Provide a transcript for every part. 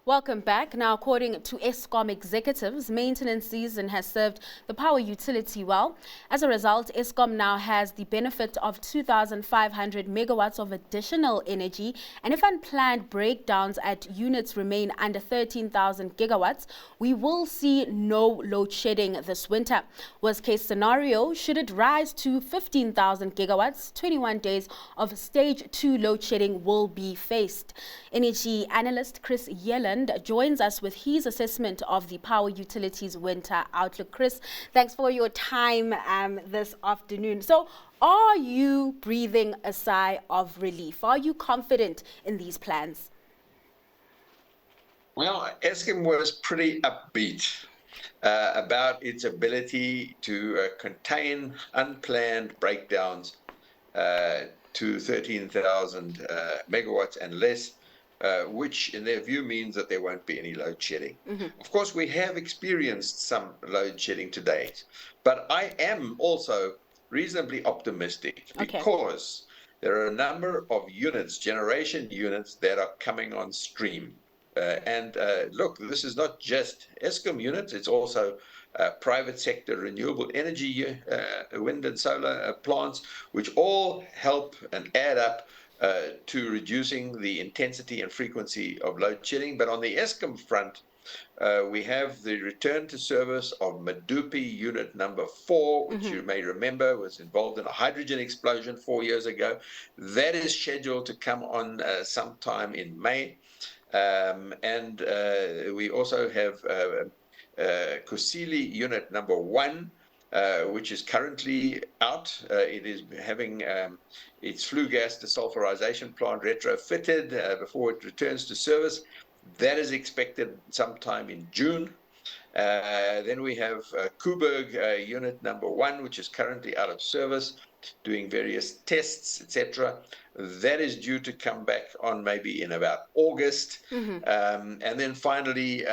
Welcome back. Now, according to Eskom executives, maintenance season has served the power utility well. As a result, Eskom now has the benefit of 2,500 megawatts of additional energy. And if unplanned breakdowns at units remain under 13,000 gigawatts, we will see no load shedding this winter. Worst case scenario, should it rise to 15,000 gigawatts, 21 days of stage 2 load shedding will be faced. Energy analyst Chris Yelland joins us with his assessment of the power utilities winter outlook. Chris, thanks for your time this afternoon. So, are you breathing a sigh of relief? Are you confident in these plans? Well, Eskom was pretty upbeat about its ability to contain unplanned breakdowns to 13,000 megawatts and less, which in their view means that there won't be any load shedding. Of course, we have experienced some load shedding to date, but I am also reasonably optimistic because there are a number of units, generation units, that are coming on stream. Look, this is not just Eskom units, it's also private sector renewable energy, wind and solar plants, which all help and add up to reducing the intensity and frequency of load shedding. But on the Eskom front, we have the return to service of Medupi unit number 4, which you may remember was involved in a hydrogen explosion 4 years ago. That is scheduled to come on sometime in May. We also have Kusile unit number 1, which is currently out. It is having its flue gas desulfurization plant retrofitted before it returns to service. That is expected sometime in June. Then we have Koeberg unit number 1, which is currently out of service, doing various tests, etc. That is due to come back on maybe in about August. And then finally,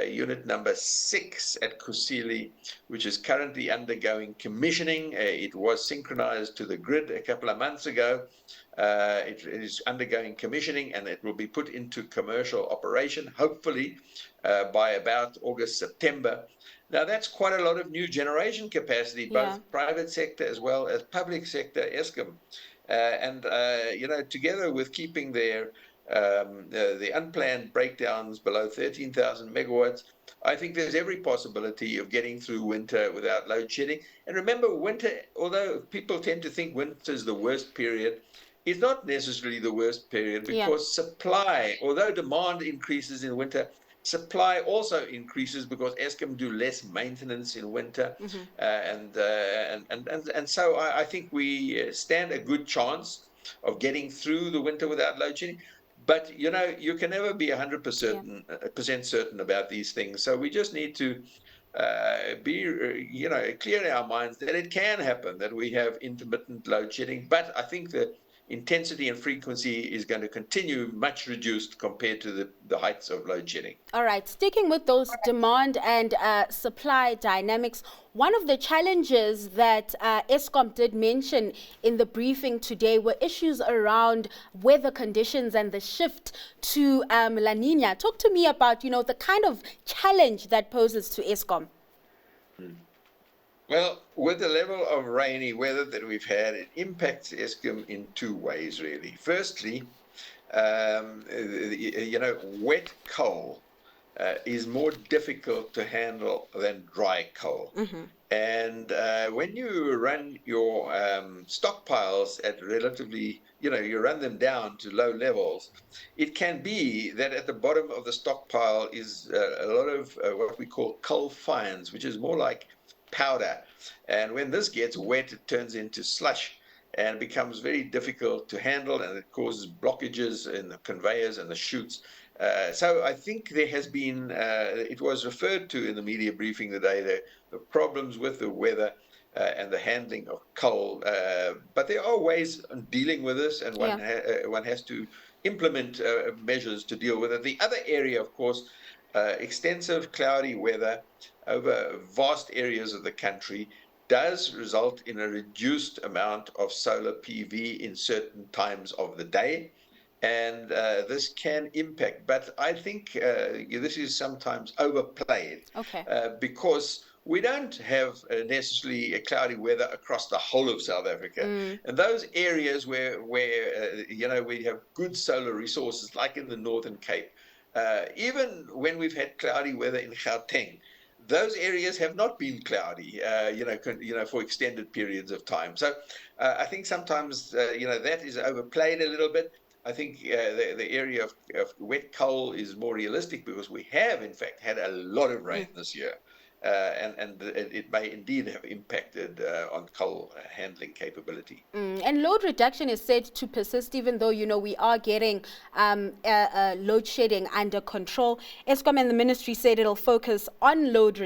unit number 6 at Kusile, which is currently undergoing commissioning. It was synchronized to the grid a couple of months ago. It is undergoing commissioning, and it will be put into commercial operation, hopefully by about August, September. Now, that's quite a lot of new generation capacity, both private sector as well as public sector, Eskom. Together with keeping their the unplanned breakdowns below 13,000 megawatts, I think there's every possibility of getting through winter without load shedding. And remember, winter, although people tend to think winter is the worst period, is not necessarily the worst period, because supply, although demand increases in winter, supply also increases because Eskom do less maintenance in winter. So I think we stand a good chance of getting through the winter without load shedding. But, you can never be 100% certain about these things. So we just need to be, clear in our minds that it can happen, that we have intermittent load shedding. But I think the intensity and frequency is going to continue much reduced compared to the heights of load shedding. All right, sticking with those demand and supply dynamics, one of the challenges that Eskom did mention in the briefing today were issues around weather conditions and the shift to La Nina. Talk to me about, the kind of challenge that poses to Eskom. Well, with the level of rainy weather that we've had, it impacts Eskom in 2 ways, really. Firstly, wet coal is more difficult to handle than dry coal. And when you run your stockpiles at relatively, you run them down to low levels, it can be that at the bottom of the stockpile is a lot of what we call coal fines, which is more like powder. And when this gets wet, it turns into slush and becomes very difficult to handle, and it causes blockages in the conveyors and the chutes. So I think there has been, it was referred to in the media briefing today, the problems with the weather and the handling of coal. But there are ways of dealing with this, and one has to implement measures to deal with it. The other area, of course, extensive cloudy weather over vast areas of the country does result in a reduced amount of solar PV in certain times of the day. and this can impact. But I think this is sometimes overplayed Okay. because we don't have necessarily a cloudy weather across the whole of South Africa. And those areas where we have good solar resources, like in the Northern Cape, even when we've had cloudy weather in Gauteng, those areas have not been cloudy, for extended periods of time. So I think sometimes, that is overplayed a little bit. I think the area of wet coal is more realistic because we have, in fact, had a lot of rain this year. And it may indeed have impacted on coal handling capability. And load reduction is said to persist even though, we are getting load shedding under control. Eskom and the ministry said it'll focus on load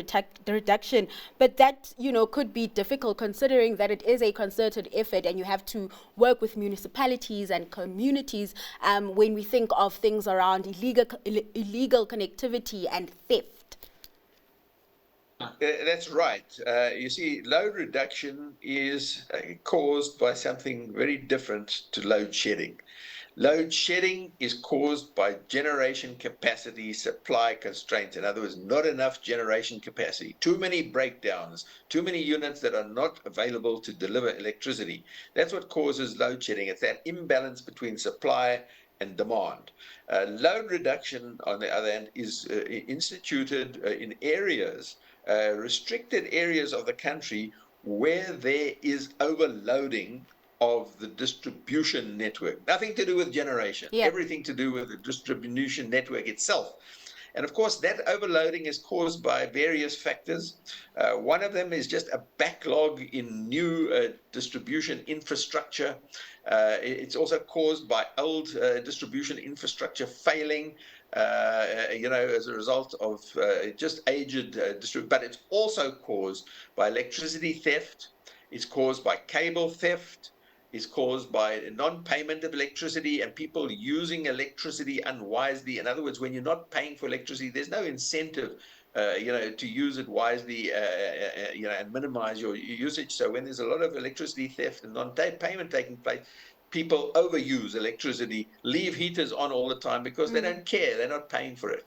reduction, but that, could be difficult considering that it is a concerted effort and you have to work with municipalities and communities when we think of things around illegal connectivity and theft. That's right. You see, load reduction is caused by something very different to load shedding. Load shedding is caused by generation capacity supply constraints. In other words, not enough generation capacity, too many breakdowns, too many units that are not available to deliver electricity. That's what causes load shedding. It's that imbalance between supply and demand. Load reduction, on the other hand, is instituted in areas, restricted areas of the country where there is overloading of the distribution network. Nothing to do with generation, everything to do with the distribution network itself. And of course, that overloading is caused by various factors. One of them is just a backlog in new distribution infrastructure. It's also caused by old distribution infrastructure failing, as a result of just aged distribution. But it's also caused by electricity theft. It's caused by cable theft. Is caused by non-payment of electricity and people using electricity unwisely. In other words, when you're not paying for electricity, there's no incentive, to use it wisely, and minimize your usage. So when there's a lot of electricity theft and non-payment taking place, people overuse electricity, leave heaters on all the time because they don't care. They're not paying for it.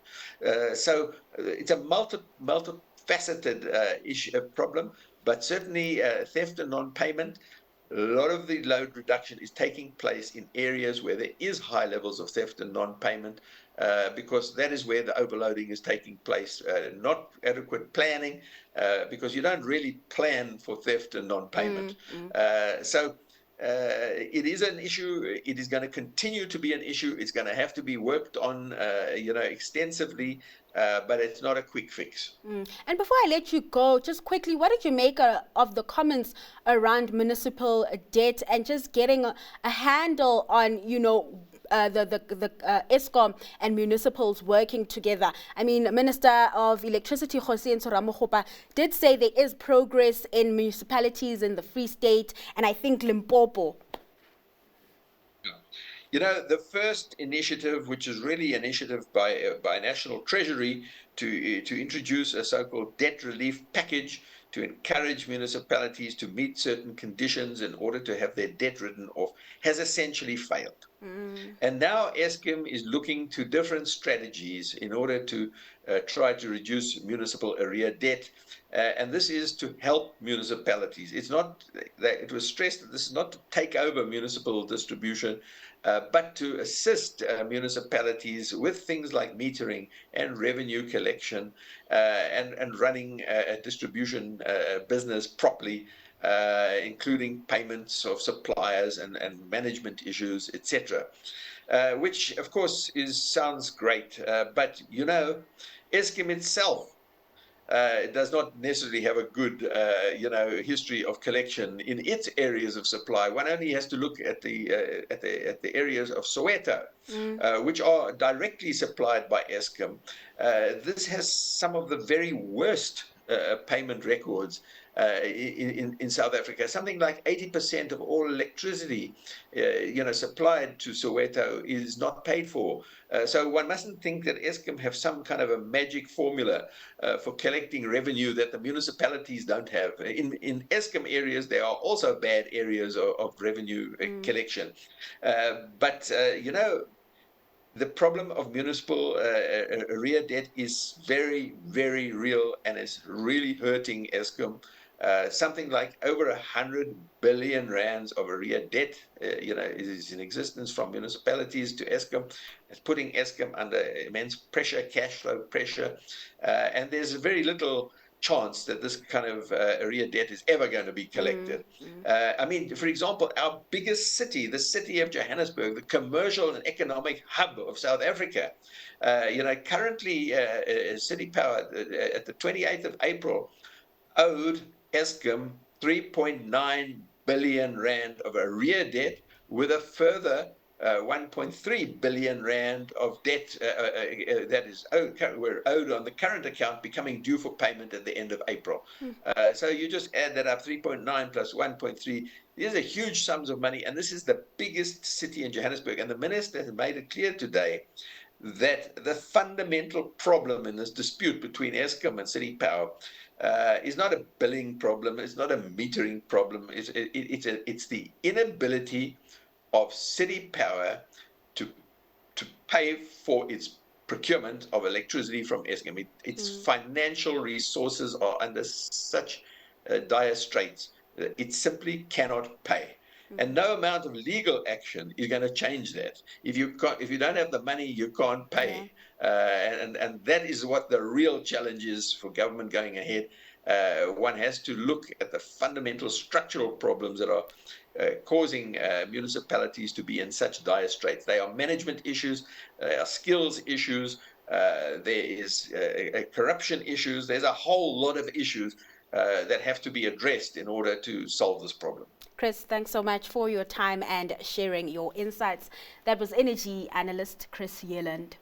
So it's a multifaceted problem, but certainly theft and non-payment. A lot of the load reduction is taking place in areas where there is high levels of theft and non-payment, because that is where the overloading is taking place. Not adequate planning, because you don't really plan for theft and non-payment. So it is an issue. It is going to continue to be an issue. It's going to have to be worked on, extensively, but it's not a quick fix. And before I let you go, just quickly, what did you make of the comments around municipal debt and just getting a handle on, the Eskom and municipals working together? I mean, Minister of Electricity, Jose Nsoramokgopa, did say there is progress in municipalities in the Free State and I think Limpopo. The first initiative, which is really an initiative by National Treasury to introduce a so-called debt relief package to encourage municipalities to meet certain conditions in order to have their debt written off, has essentially failed. And now Eskom is looking to different strategies in order to try to reduce municipal arrear debt. And this is to help municipalities. It's not that it was stressed that this is not to take over municipal distribution, but to assist municipalities with things like metering and revenue collection, and running a distribution business properly, including payments of suppliers and management issues, etc. Which, of course, sounds great, but Eskom itself does not necessarily have a good, history of collection in its areas of supply. One only has to look at the areas of Soweto, which are directly supplied by Eskom. This has some of the very worst payment records in South Africa. Something like 80% of all electricity, supplied to Soweto is not paid for. So one mustn't think that Eskom have some kind of a magic formula for collecting revenue that the municipalities don't have. In Eskom areas, there are also bad areas of revenue collection. But the problem of municipal arrear debt is very, very real and is really hurting Eskom. Something like over 100 billion rands of arrear debt, is in existence from municipalities to Eskom. It's putting Eskom under immense pressure, cash flow pressure, and there's very little chance that this kind of arrear debt is ever going to be collected. I mean, for example, our biggest city, the city of Johannesburg, the commercial and economic hub of South Africa, currently City Power at the 28th of April owed Eskom 3.9 billion rand of arrear debt, with a further 1.3 billion rand of debt that is owed on the current account, becoming due for payment at the end of April. So you just add that up, 3.9 plus 1.3. These are huge sums of money, and this is the biggest city in Johannesburg. And the minister has made it clear today that the fundamental problem in this dispute between Eskom and City Power is not a billing problem, it's not a metering problem, it's the inability of City Power to pay for its procurement of electricity from Eskom. Its financial resources are under such dire straits that it simply cannot pay. And no amount of legal action is going to change that. If you don't have the money, you can't pay. And that is what the real challenge is for government going ahead. One has to look at the fundamental structural problems that are causing municipalities to be in such dire straits. They are management issues, they are skills issues, there is corruption issues. There's a whole lot of issues that have to be addressed in order to solve this problem. Chris, thanks so much for your time and sharing your insights. That was energy analyst Chris Yelland.